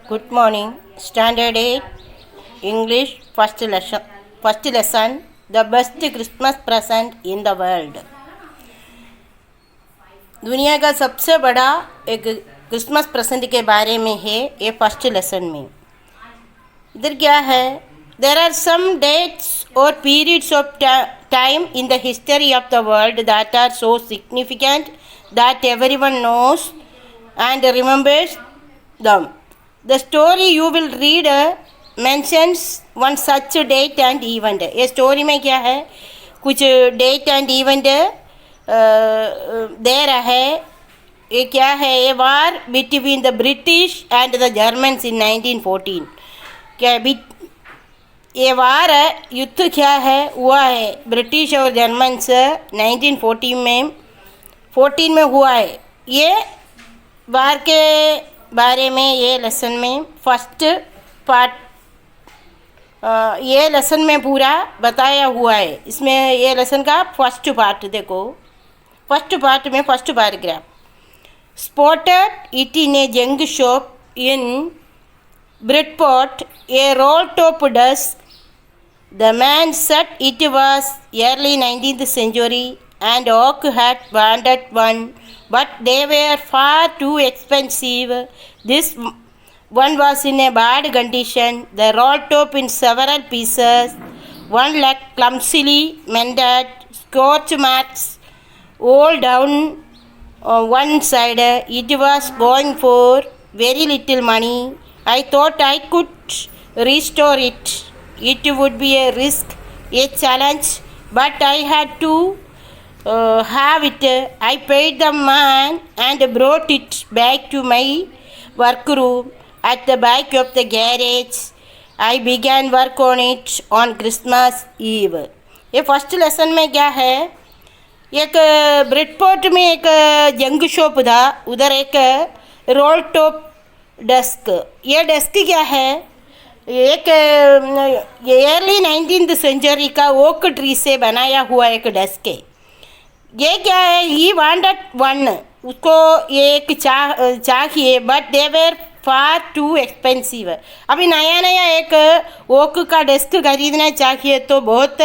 Good morning. Standard 8 English first lesson. The best Christmas present in the world. दुनिया का सबसे बड़ा एक क्रिसमस प्रेजेंट के बारे में है ये फर्स्ट लेसन में. इधर क्या है? There are some dates or periods of time in the history of the world that are so significant that everyone knows and remembers them. The story you will read mentions one such date and event. ये story में क्या है? कुछ date and event दे रहा है. ये क्या है? ये war between the British and the Germans in 1914. क्या ये वार युद्ध क्या है हुआ है ब्रिटिश और जर्मन्स 1914 में हुआ है. ये वार के बारे में ये लेसन में फर्स्ट पार्ट ये लेसन में पूरा बताया हुआ है. इसमें ये लेसन का फर्स्ट पार्ट देखो. फर्स्ट पार्ट में first paragraph. Spotted it in a junk shop in Bridport a roll top desk. The man said it was early 19th century and Oak had wanted one, but they were far too expensive. This one was in a bad condition, the roll top in several pieces, one leg clumsily mended, scorch marks all down one side. It was going for very little money. I thought I could restore it. It would be a risk, a challenge, but I had to have it. I paid the man and brought it back to my workroom at the back of the garage. I began work on it on Christmas Eve. ये first lesson में क्या है? एक Bridport में एक जंग shop था, उधर एक रोल टॉप डेस्क. ये डेस्क क्या है? एक अर्ली 19th सेंचुरी का ओक ट्री से बनाया हुआ एक डेस्क है. ये क्या है? ही वांटेड वन, उसको ये एक चाहिए, but they were far too expensive. अभी नया नया एक ओक का डेस्क खरीदना चाहिए तो बहुत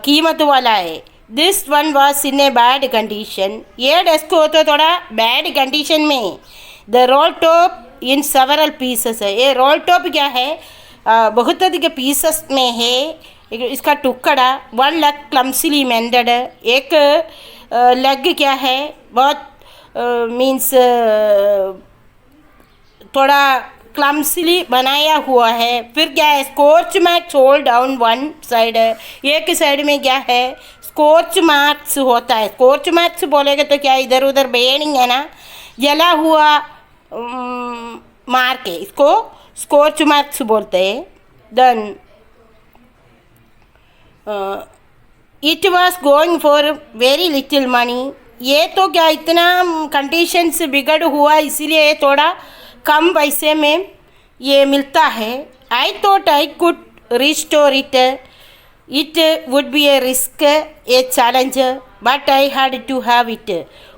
कीमत वाला है. This one was in a bad condition. ये डेस्क हो तो थोड़ा बैड कंडीशन में. The roll top in several pieces है. ये रोल टॉप क्या है? बहुत अधिक पीसेस में है. इसका टुकड़ा वन लेग क्लम्सिली मेंडेड. एक लेग क्या है? बहुत मीन्स थोड़ा क्लम्सिली बनाया हुआ है. फिर क्या है? Scorch marks hole down one side. एक साइड में क्या है? स्कॉच मार्क्स होता है. स्कॉच मार्क्स बोलेगा तो क्या इधर उधर बेयरिंग है ना, जला हुआ मार्क है, इसको स्कॉच मार्क्स बोलते हैं. Then it was going for very little money. ये तो क्या इतना कंडीशंस बिगड़ हुआ इसीलिए थोड़ा कम पैसे में ये मिलता है. I thought I could restore it. It would be a risk, a challenge, but I had to have it.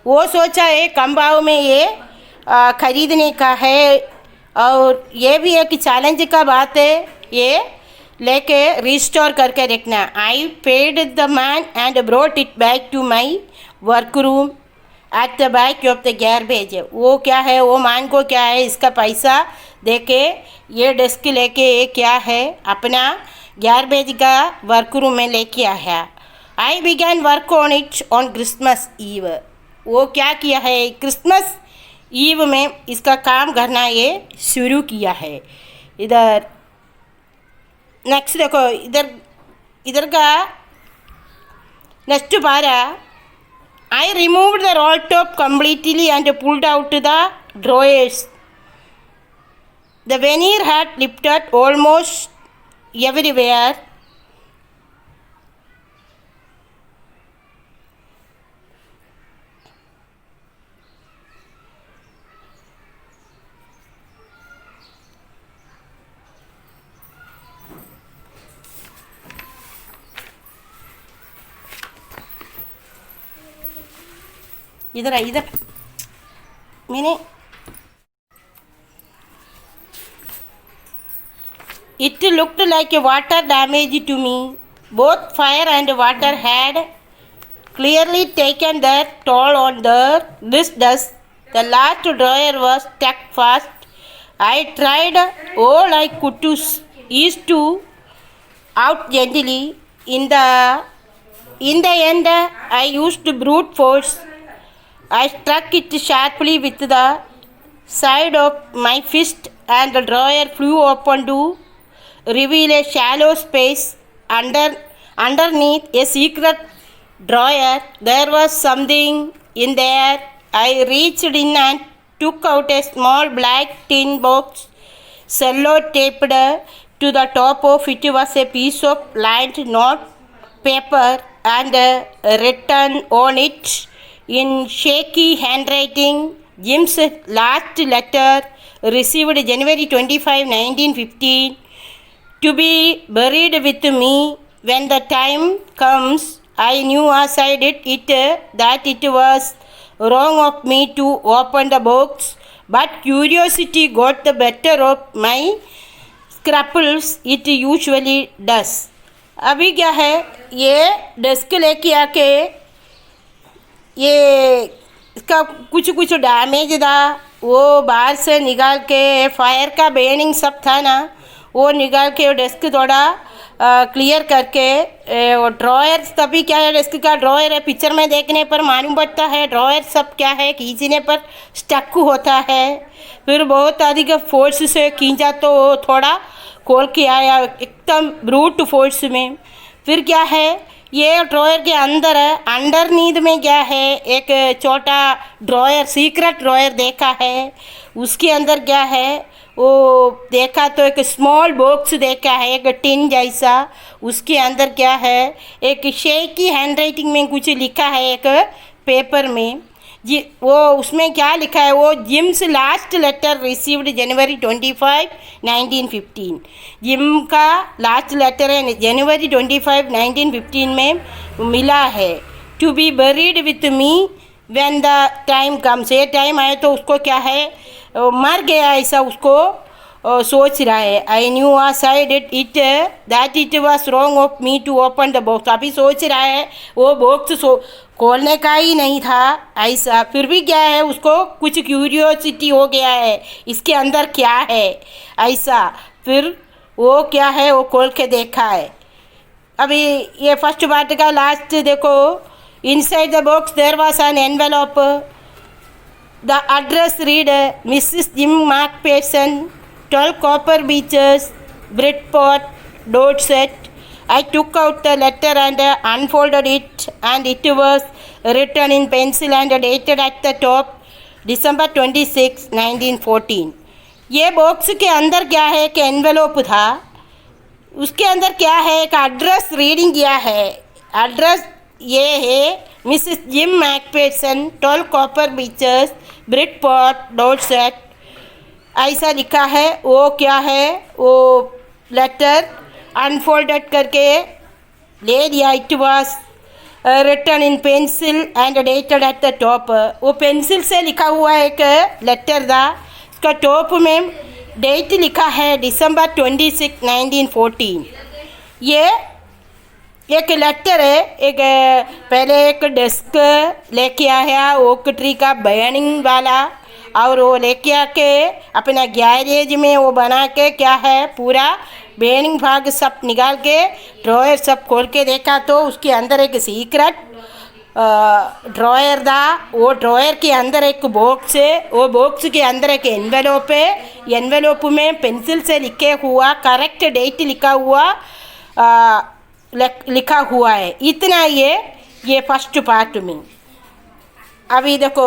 वो सोचा है कम भाव में ये खरीदने का है और ये भी एक चैलेंज का बात है, ये लेके रिस्टोर करके रखना. I paid the man and brought it back to my work room at the back of the garbage. वो क्या है? वो मैन को क्या है? इसका पैसा देके ये डेस्क लेके ये क्या है अपना गार्बेज का वर्क रूम में लेके आया. I began work on it on Christmas Eve. वो क्या किया है? क्रिसमस ईव में इसका काम करना ये शुरू किया है. इधर नेक्स्ट देखो, इधर का next para. I removed the roll top completely and pulled out the drawers. The veneer had lifted almost everywhere. इधर मैंने It looked like a water damage to me. Both fire and water had clearly taken their toll on this dust. The last drawer was stuck fast. I tried all I could to ease to out gently. In the end, I used brute force. I struck it sharply with the side of my fist, and the drawer flew open to reveal a shallow space underneath a secret drawer. There was something in there. I reached in and took out a small black tin box, cello-taped to the top of it was a piece of lined note paper, and written on it in shaky handwriting, Jim's last letter, received January 25, 1915, to be buried with me when the time comes. I knew as I did it that it was wrong of me to open the box, but curiosity got the better of my scruples. It usually does. अभी क्या है, ये desk लेके आके ये इसका कुछ damage था, वो बाहर से निकाल के फायर का बेनिंग सब था ना, वो निकाल के वो डेस्क थोड़ा क्लियर करके वो ड्रॉयर तभी क्या है, डेस्क का ड्रॉयर है, पिक्चर में देखने पर मालूम पड़ता है ड्रॉयर सब क्या है, खींचने पर स्टक होता है, फिर बहुत अधिक फोर्स से खींचा तो वो थोड़ा खोल के आया एकदम ब्रूट फोर्स में। फिर क्या है, ये ड्रॉयर के अंदर है, अंडरनीथ में क्या है, एक छोटा ड्रॉयर सीक्रेट ड्रॉयर देखा है, उसके अंदर क्या है वो देखा तो एक स्मॉल बॉक्स देखा है, एक टिन जैसा, उसके अंदर क्या है एक शेकी हैंडराइटिंग में कुछ लिखा है एक पेपर में जी, वो उसमें क्या लिखा है, वो Jim's last letter received January 25, 1915। Jim का लास्ट लेटर है जनवरी 25, 1915 में मिला है, to be buried with me when the time comes. ये टाइम आए तो उसको क्या है मर गया ऐसा उसको सोच रहा है। I knew I did it that it was wrong of me to open the box. अभी सोच रहा है वो बॉक्स खोलने का ही नहीं था ऐसा, फिर भी क्या है उसको कुछ क्यूरियोसिटी हो गया है इसके अंदर क्या है ऐसा, फिर वो क्या है वो खोल के देखा है। अभी ये फर्स्ट पार्ट का लास्ट देखो, inside the box there was an envelope, the address read Mrs Jim McPherson, 12 Copper Beeches, Bridport, Dorset. I took out the letter and unfolded it, and it was written in pencil and dated at the top December 26, 1914. ये box के अंदर क्या है कि envelope था, उसके अंदर क्या है एक एड्रेस रीडिंग किया है। एड्रेस ये है Mrs Jim McPherson, 12 Copper Beeches, Bridport, Dorset, ऐसा लिखा है। वो क्या है वो लेटर अनफोल्डेड करके ले दिया। It was written in pencil and dated at the top. वो पेंसिल से लिखा हुआ एक लेटर था, उसका टॉप में डेट लिखा है December 26, 1914। ये एक लेटर है, एक पहले एक डेस्क लेके आया ओक ट्री का बर्निंग वाला, और वो लेके आके अपना गैरेज में वो बना के क्या है पूरा बेनिंग भाग सब निकाल के ड्रॉयर सब खोल के देखा तो उसके अंदर एक सीक्रेट ड्रॉयर था। वो ड्रॉयर के अंदर एक बॉक्स है, वो बॉक्स के अंदर एक एनवेलोप है, एनवेलोप में पेंसिल से लिखे हुआ करेक्ट डेट लिखा हुआ है। इतना ये फर्स्ट पार्ट में। अभी देखो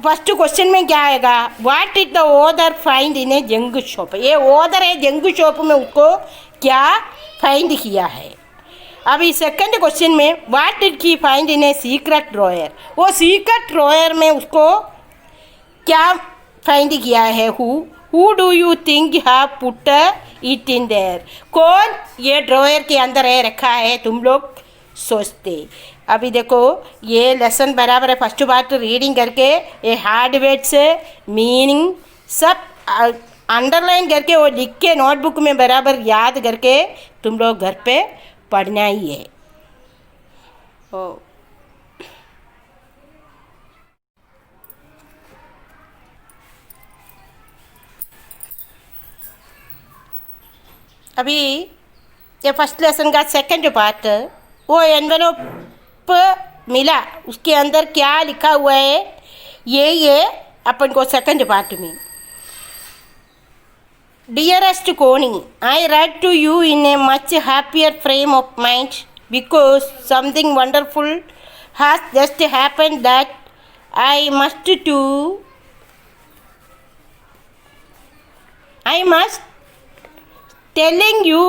फर्स्ट क्वेश्चन में क्या आएगा, what is the author find in a junk shop. ये ऑथर है जंग शॉप में उसको क्या फाइंड किया है। अभी सेकंड क्वेश्चन में what did he find in a secret dryer, वो सीक्रेट ड्रॉयर में उसको क्या फाइंड किया है। Who do you think have put it in their, कौन ये ड्रॉयर के अंदर है रखा है तुम लोग सोचते। अभी देखो ये लेसन बराबर है, फर्स्ट पार्ट रीडिंग करके ये हार्ड वर्ड्स मीनिंग सब अंडरलाइन करके वो लिख के नोटबुक में बराबर याद करके तुम लोग घर पे पढ़ना ही है। ओ अभी ये फर्स्ट लेसन का सेकंड पार्ट, वो एनवेलोप मिला, उसके अंदर क्या लिखा हुआ है ये अपन को सेकंड पार्ट में। Dearest Connie, I write to you in a much happier frame of mind because something wonderful has just happened that I must telling you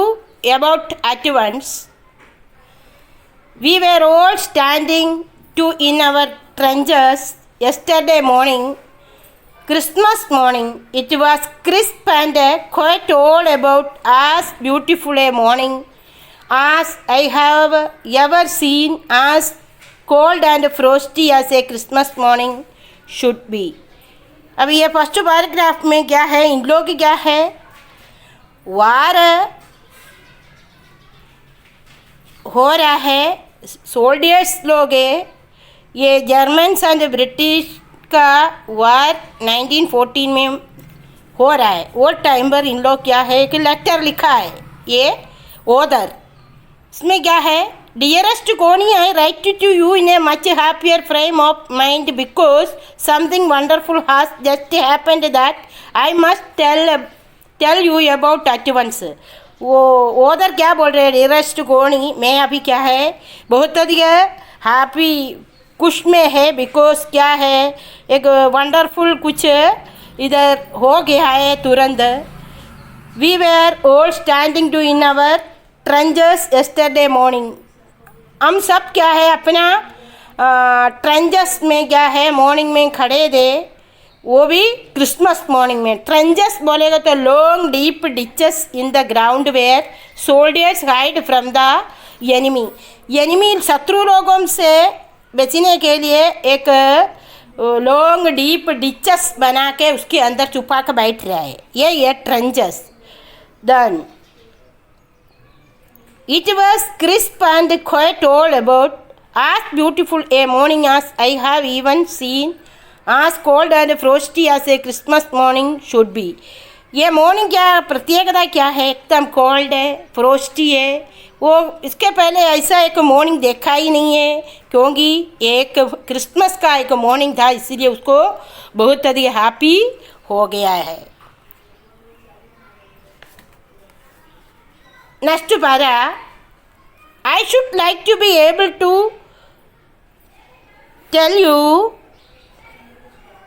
about at once. We were all standing in our trenches yesterday morning, Christmas morning. It was crisp and quite all about as beautiful a morning as I have ever seen, as cold and frosty as a Christmas morning should be. अब ये first paragraph में क्या है, इन लोगों की क्या है, वार हो रहा है, सोल्डियर्स लोग है, ये जर्मन्स एंड ब्रिटिश का वार 1914 में हो रहा है। वो टाइम पर इन लोग क्या है कि लेटर लिखा है ये ओदर, इसमें क्या है, dearest Connie, I write to you in a much happier frame of mind because something wonderful has just happened that I must tell you about at once. वो ओदर क्या बोल रहे हैं, डियरेस्ट कोनी, मैं अभी क्या है बहुत अधिक हैप्पी खुश में है, बिकॉज क्या है एक वंडरफुल कुछ इधर हो गया है तुरंत। We were all standing to in our trenches yesterday morning, हम सब क्या है अपना ट्रेंजर्स में क्या है मॉर्निंग में खड़े थे, वो भी क्रिसमस मॉर्निंग में। ट्रेंजर्स बोलेगा तो long deep ditches in the ground where soldiers hide from the enemy, enemy शत्रु लोगों से बचने के लिए एक लॉन्ग डीप डिचेस बना के उसके अंदर छुपा कर बैठ रहा है, ये trenches. Then it was crisp and quiet all about as beautiful a morning as I have even seen, as cold and frosty as a Christmas morning should be. ये मॉर्निंग क्या प्रत्येकता क्या है, एकदम कोल्ड है, फ्रोस्टी है, वो इसके पहले ऐसा एक मॉर्निंग देखा ही नहीं है, क्योंकि एक क्रिसमस का एक मॉर्निंग था, इसीलिए उसको बहुत अधिक हैप्पी हो गया है। नेक्स्ट पारा, I should like to be able to tell you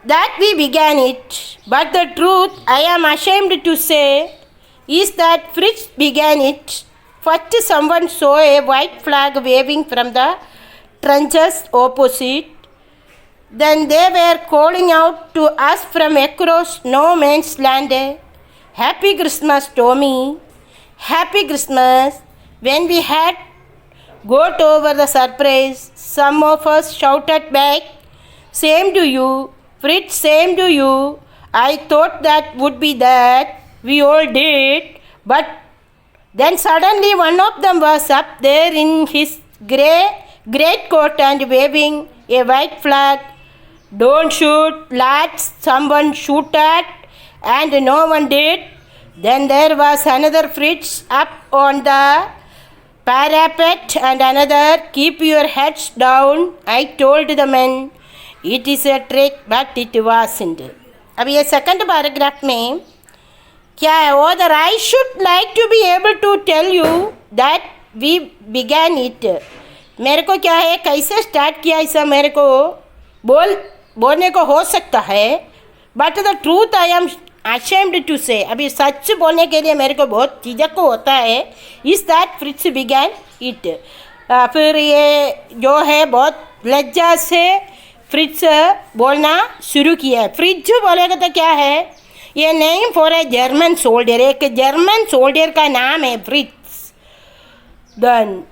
that we began it, but the truth I am ashamed to say is that Fritz began it. First someone saw a white flag waving from the trenches opposite. Then they were calling out to us from across no man's land, "Happy Christmas, Tommy! Happy Christmas!" When we had got over the surprise, some of us shouted back, "Same to you, Fritz, same to you." I thought that would be that. We all did. But then suddenly one of them was up there in his great coat and waving a white flag. "Don't shoot, lads," someone shouted, and no one did. Then there was another Fritz up on the parapet and another, "Keep your heads down." I told the men it is a trick, but it wasn't. अब ये second paragraph में क्या है, other I should like to be able to tell you that we began it, मेरे को क्या है कैसे स्टार्ट किया ऐसा मेरे को बोलने को हो सकता है, but the truth I am ashamed to say, अभी सच बोलने के लिए मेरे को बहुत झिझक होता है, इस दैट फ्रिट्स बिगैन इट, फिर ये जो है बहुत लज्जा से फ्रिट्स बोलना शुरू किया है। फ्रिट्स बोलेगा तो क्या है, ये name for a German soldier, एक जर्मन सोल्डियर का नाम है Fritz. Then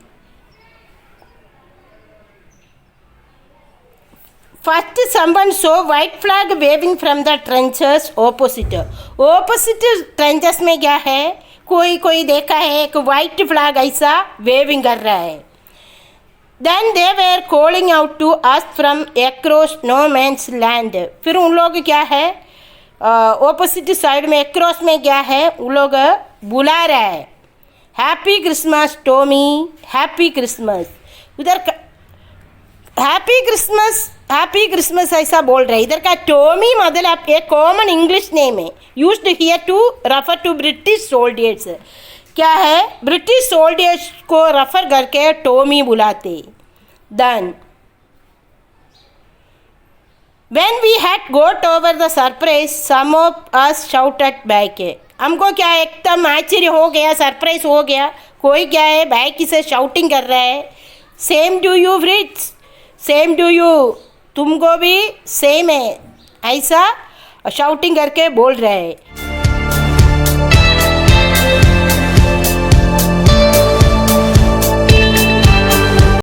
First, someone saw white flag waving from the trenches opposite. Opposite trenches में क्या है, कोई कोई देखा है एक white flag ऐसा waving कर रहा है. Then they were calling out to us from across no man's land. फिर उन लोग क्या है, opposite side में across में क्या है, उन लोग बुला रहा है, happy Christmas Tommy, happy Christmas. उधर हैप्पी क्रिसमस ऐसा बोल रहे हैं. इधर का टॉमी मतलब एक कॉमन इंग्लिश नेम है, used here to refer to British soldiers. क्या है, ब्रिटिश सोल्जर्स को रेफर करके टॉमी बुलाते. Then When we had got over the surprise, some of us shouted back. हमको क्या एकदम आश्चर्य हो गया, सरप्राइज हो गया. कोई क्या है बैक से शाउटिंग कर रहा है, same to you Fritz, same to you, तुमको भी सेम है ऐसा शाउटिंग करके बोल रहा है.